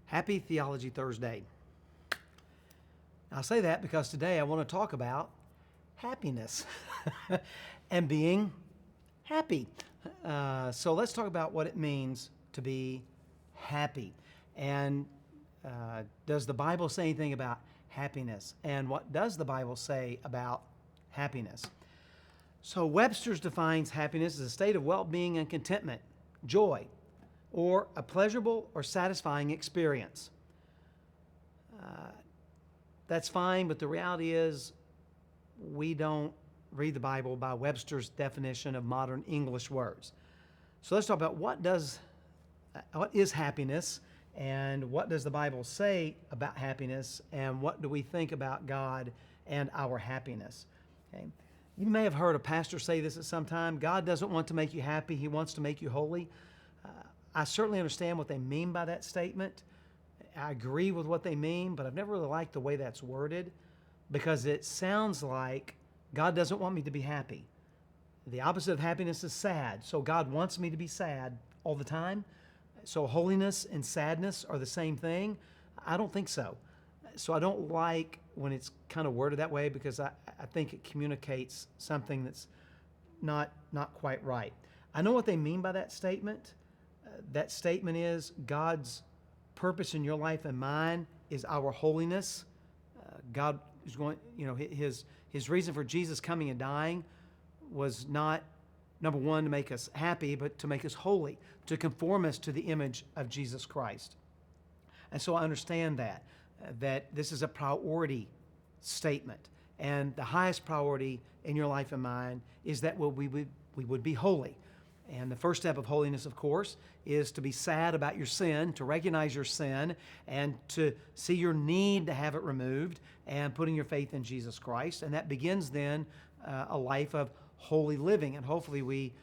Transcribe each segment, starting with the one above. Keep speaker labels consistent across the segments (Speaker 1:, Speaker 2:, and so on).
Speaker 1: Happy Theology Thursday. I say that because today I want to talk about happiness and being happy. So let's talk about what it means to be happy. And does the Bible say anything about happiness? And what does the Bible say about happiness? So Webster's defines happiness as a state of well-being and contentment, joy, or a pleasurable or satisfying experience. That's fine, but the reality is we don't read the Bible by Webster's definition of modern English words. So let's talk about what is happiness, and what does the Bible say about happiness, and what do we think about God and our happiness. Okay? You may have heard a pastor say this at some time: God doesn't want to make you happy, He wants to make you holy. I certainly understand what they mean by that statement. I agree with what they mean, but I've never really liked the way that's worded, because it sounds like God doesn't want me to be happy. The opposite of happiness is sad, so God wants me to be sad all the time. So holiness and sadness are the same thing? I don't think so. So I don't like when it's kind of worded that way, because I think it communicates something that's not quite right. I know what they mean by that statement. That statement is God's purpose in your life and mine is our holiness. God is going, his reason for Jesus coming and dying was not, number one, to make us happy, but to make us holy, to conform us to the image of Jesus Christ. And so I understand that this is a priority statement. And the highest priority in your life and mine is that we would be holy. And the first step of holiness, of course, is to be sad about your sin, to recognize your sin, and to see your need to have it removed, and putting your faith in Jesus Christ. And that begins then a life of holy living. And hopefully we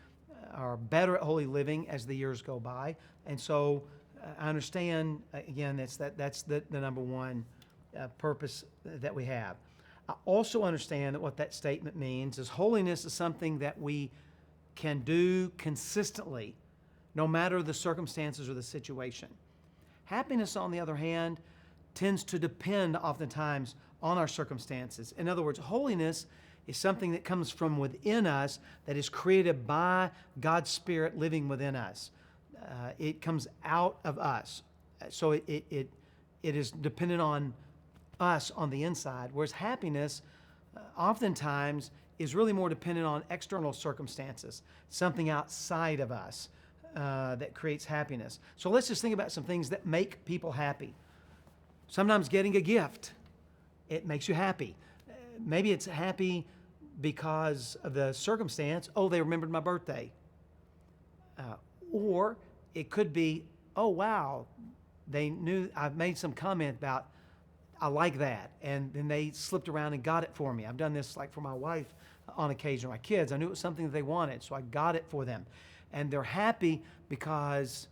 Speaker 1: are better at holy living as the years go by. And so I understand, again, that's the number one purpose that we have. I also understand that what that statement means is holiness is something that we can do consistently, no matter the circumstances or the situation. Happiness, on the other hand, tends to depend oftentimes on our circumstances. In other words, holiness is something that comes from within us, that is created by God's Spirit living within us. It comes out of us. So it is dependent on us on the inside, whereas happiness oftentimes is really more dependent on external circumstances, something outside of us that creates happiness. So let's just think about some things that make people happy. Sometimes getting a gift, it makes you happy. Maybe it's happy because of the circumstance. Oh, they remembered my birthday. Or it could be, oh, wow, they knew I've made some comment about, I like that, and then they slipped around and got it for me. I've done this like for my wife on occasion, or my kids. I knew it was something that they wanted, so I got it for them. And they're happy because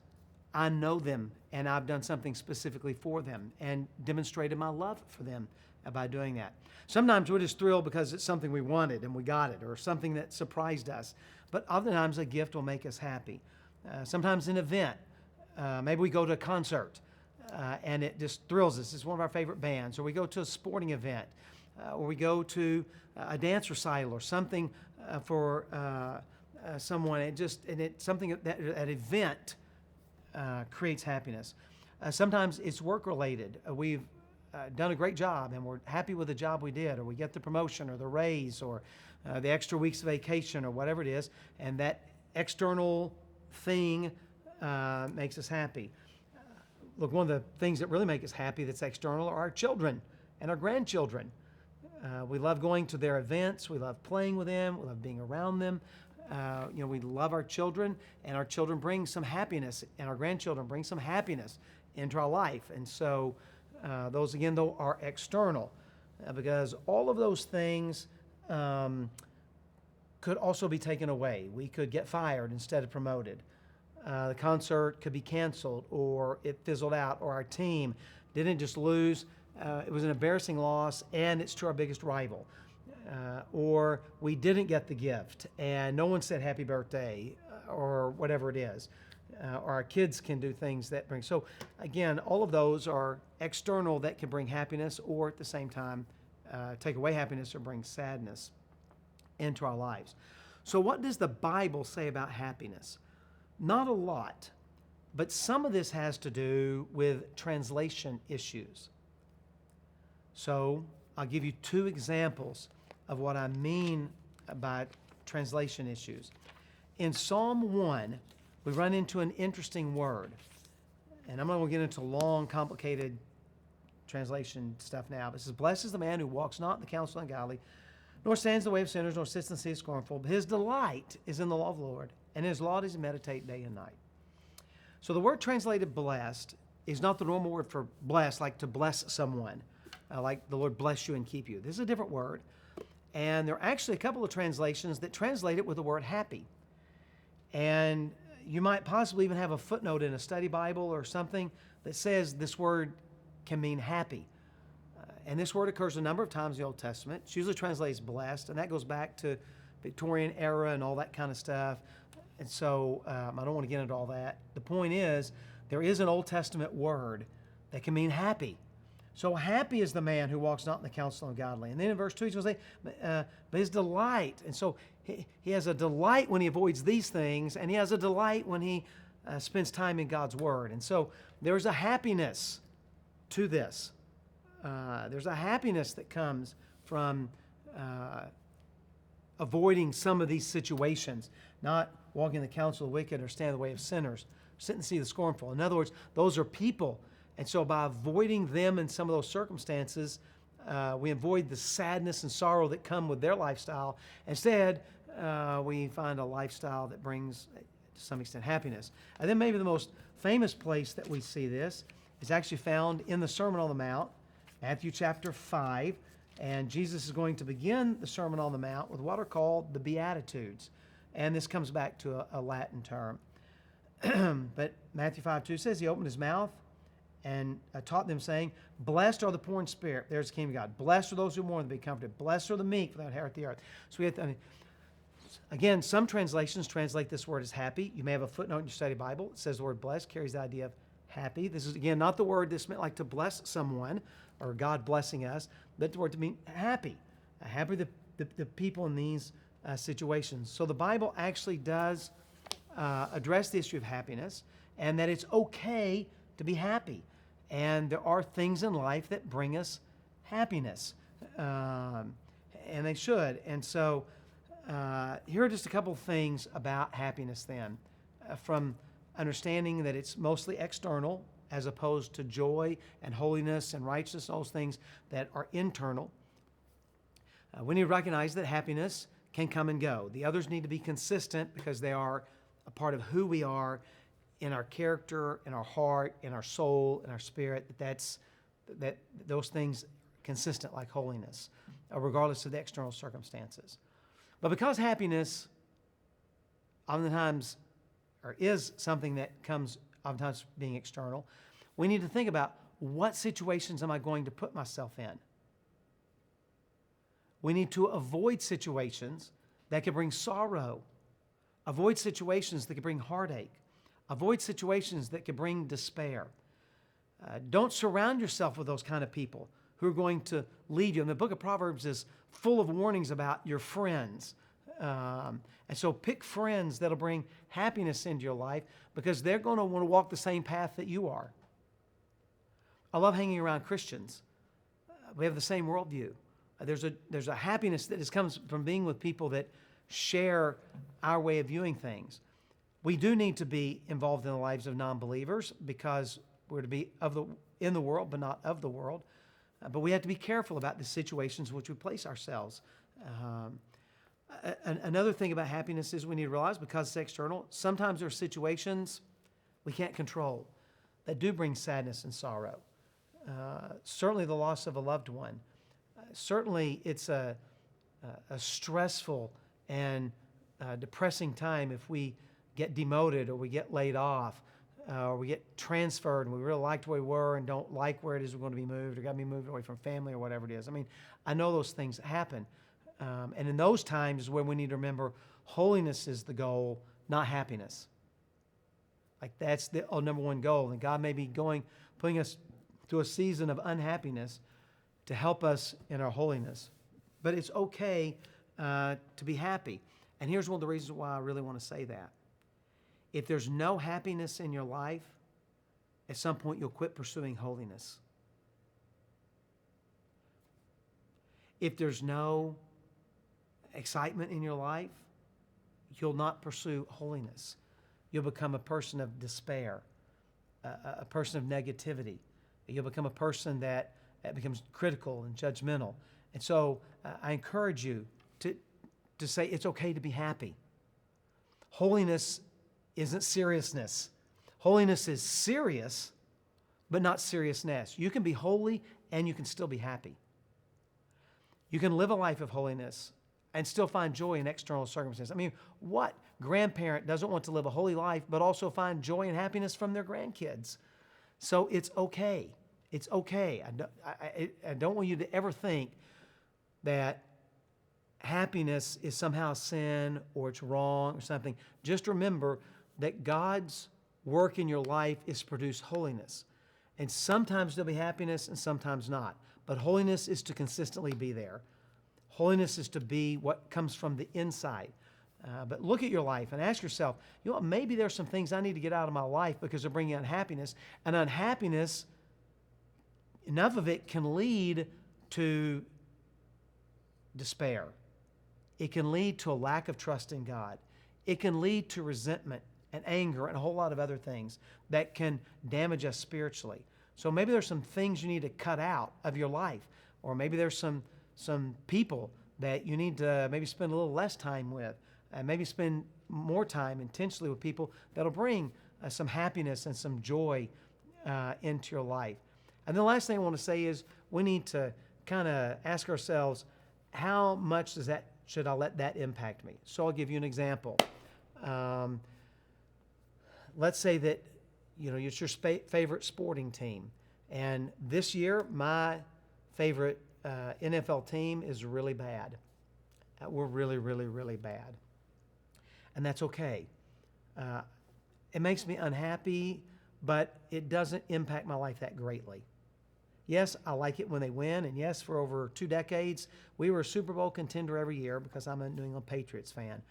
Speaker 1: I know them and I've done something specifically for them and demonstrated my love for them by doing that. Sometimes we're just thrilled because it's something we wanted and we got it, or something that surprised us. But other times a gift will make us happy. Sometimes an event, maybe we go to a concert, and it just thrills us. It's one of our favorite bands. Or we go to a sporting event, or we go to a dance recital, or something for someone. It's something that event creates happiness. Sometimes it's work related. We've done a great job and we're happy with the job we did, or we get the promotion or the raise or the extra weeks of vacation or whatever it is, and that external thing makes us happy. Look, one of the things that really make us happy that's external are our children and our grandchildren. We love going to their events. We love playing with them. We love being around them. We love our children, and our children bring some happiness, and our grandchildren bring some happiness into our life. And so those, again, though, are external, because all of those things could also be taken away. We could get fired instead of promoted. The concert could be canceled, or it fizzled out, or our team didn't just lose. It was an embarrassing loss, and it's to our biggest rival. Or we didn't get the gift, and no one said happy birthday, or whatever it is. or our kids can do things that bring. So again, all of those are external that can bring happiness, or at the same time take away happiness or bring sadness into our lives. So what does the Bible say about happiness? Not a lot, but some of this has to do with translation issues. So I'll give you two examples of what I mean by translation issues. In Psalm 1, we run into an interesting word. And I'm not going to get into long, complicated translation stuff now. But it says, "Blessed is the man who walks not in the counsel of the ungodly, nor stands in the way of sinners, nor sits in the seat of scornful. But his delight is in the law of the Lord, and in his law does he meditate day and night." So the word translated blessed is not the normal word for blessed, like to bless someone, like the Lord bless you and keep you. This is a different word. And there are actually a couple of translations that translate it with the word happy. And you might possibly even have a footnote in a study Bible or something that says this word can mean happy. And this word occurs a number of times in the Old Testament. It's usually translates blessed, and that goes back to Victorian era and all that kind of stuff. And so I don't want to get into all that. The point is, there is an Old Testament word that can mean happy. So happy is the man who walks not in the counsel of the godly. And then in verse 2, he's going to say, but his delight. And so he has a delight when he avoids these things, and he has a delight when he spends time in God's Word. And so there's a happiness to this. There's a happiness that comes from avoiding some of these situations, not walking in the counsel of the wicked or stand in the way of sinners, sit and see the scornful. In other words, those are people. And so by avoiding them in some of those circumstances, we avoid the sadness and sorrow that come with their lifestyle. Instead, we find a lifestyle that brings, to some extent, happiness. And then maybe the most famous place that we see this is actually found in the Sermon on the Mount, Matthew chapter 5. And Jesus is going to begin the Sermon on the Mount with what are called the Beatitudes. And this comes back to a Latin term. But Matthew 5:2 says, he opened his mouth and taught them, saying, "Blessed are the poor in spirit." There's the kingdom of God. "Blessed are those who mourn, to be comforted. Blessed are the meek, for they will inherit the earth." So we have again, some translations translate this word as happy. You may have a footnote in your study Bible. It says the word blessed carries the idea of happy. This is, again, not the word that's meant like to bless someone or God blessing us, but the word to mean happy. Happy the people in these situations. So the Bible actually does address the issue of happiness, and that it's okay to be happy. And there are things in life that bring us happiness, and they should. And so here are just a couple things about happiness then, from understanding that it's mostly external as opposed to joy and holiness and righteousness, those things that are internal. We need to recognize that happiness can come and go. The others need to be consistent because they are a part of who we are in our character, in our heart, in our soul, in our spirit, that those things consistent like holiness, regardless of the external circumstances. But because happiness oftentimes, or is something that comes oftentimes being external, we need to think about what situations am I going to put myself in? We need to avoid situations that can bring sorrow, avoid situations that can bring heartache, avoid situations that can bring despair. Don't surround yourself with those kind of people who are going to lead you. And the book of Proverbs is full of warnings about your friends. And so pick friends that'll bring happiness into your life because they're going to want to walk the same path that you are. I love hanging around Christians. We have the same worldview. There's a happiness that comes from being with people that share our way of viewing things. We do need to be involved in the lives of non-believers because we're to be in the world, but not of the world. But we have to be careful about the situations in which we place ourselves. Another thing about happiness is we need to realize, because it's external, sometimes there are situations we can't control that do bring sadness and sorrow. Certainly the loss of a loved one. Certainly it's a stressful and depressing time if we get demoted or we get laid off or we get transferred and we really liked where we were and don't like where it is we're going to be moved or got to be moved away from family or whatever it is. I mean, I know those things happen. And in those times is when we need to remember holiness is the goal, not happiness. Like that's the number one goal. And God may be putting us through a season of unhappiness to help us in our holiness. But it's okay to be happy. And here's one of the reasons why I really want to say that. If there's no happiness in your life, at some point you'll quit pursuing holiness. If there's no excitement in your life, you'll not pursue holiness. You'll become a person of despair, a person of negativity. You'll become a person that becomes critical and judgmental. And so I encourage you to say it's okay to be happy. Holiness isn't seriousness. Holiness is serious, but not seriousness. You can be holy and you can still be happy. You can live a life of holiness and still find joy in external circumstances. I mean, what grandparent doesn't want to live a holy life but also find joy and happiness from their grandkids? So it's okay. It's okay. I don't want you to ever think that happiness is somehow sin or it's wrong or something. Just remember that God's work in your life is to produce holiness. And sometimes there'll be happiness and sometimes not. But holiness is to consistently be there. Holiness is to be what comes from the inside. But look at your life and ask yourself, you know what, maybe there's some things I need to get out of my life because they're bringing unhappiness. And unhappiness, enough of it can lead to despair. It can lead to a lack of trust in God. It can lead to resentment and anger and a whole lot of other things that can damage us spiritually. So maybe there's some things you need to cut out of your life, or maybe there's some people that you need to maybe spend a little less time with, and maybe spend more time intentionally with people that'll bring some happiness and some joy into your life. And the last thing I want to say is we need to kind of ask ourselves, how much should I let that impact me? So I'll give you an example. Let's say that it's your favorite sporting team, and this year my favorite NFL team is really bad. We're really, really, really bad, and that's okay. It makes me unhappy, but it doesn't impact my life that greatly. Yes, I like it when they win, and yes, for over 2 decades, we were a Super Bowl contender every year because I'm a New England Patriots fan.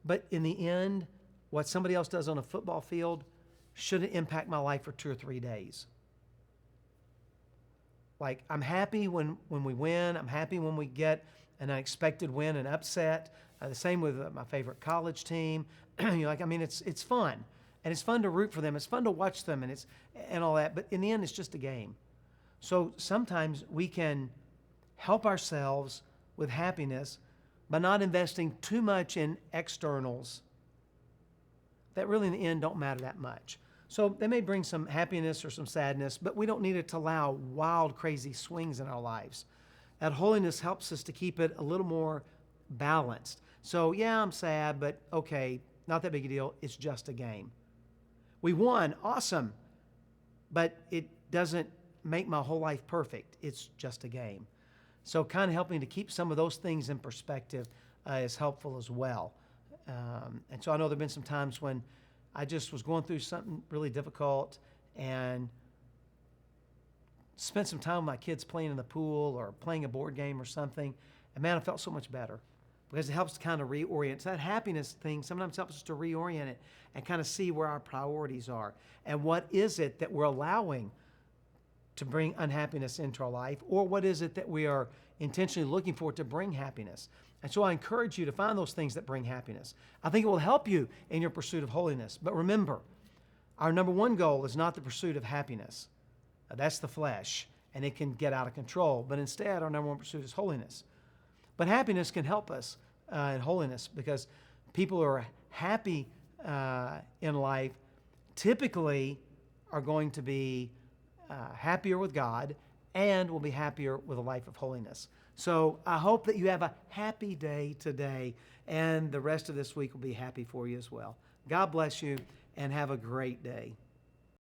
Speaker 1: But in the end, what somebody else does on a football field shouldn't impact my life for 2 or 3 days. Like, I'm happy when we win. I'm happy when we get an unexpected win, an upset. The same with my favorite college team. It's fun. And it's fun to root for them. It's fun to watch them and all that. But in the end, it's just a game. So sometimes we can help ourselves with happiness by not investing too much in externals that really in the end don't matter that much. So they may bring some happiness or some sadness, but we don't need it to allow wild, crazy swings in our lives. That holiness helps us to keep it a little more balanced. So yeah, I'm sad, but okay, not that big a deal. It's just a game. We won, awesome, but it doesn't make my whole life perfect. It's just a game. So kind of helping to keep some of those things in perspective is helpful as well. And so I know there have been some times when I just was going through something really difficult and spent some time with my kids playing in the pool or playing a board game or something. And man, I felt so much better because it helps to kind of reorient. So that happiness thing sometimes helps us to reorient it and kind of see where our priorities are and what is it that we're allowing to bring unhappiness into our life, or what is it that we are intentionally looking for to bring happiness. And so I encourage you to find those things that bring happiness. I think it will help you in your pursuit of holiness. But remember, our number one goal is not the pursuit of happiness. That's the flesh, and it can get out of control. But instead, our number one pursuit is holiness. But happiness can help us in holiness because people who are happy in life typically are going to be happier with God and will be happier with a life of holiness. So I hope that you have a happy day today, and the rest of this week will be happy for you as well. God bless you, and have a great day.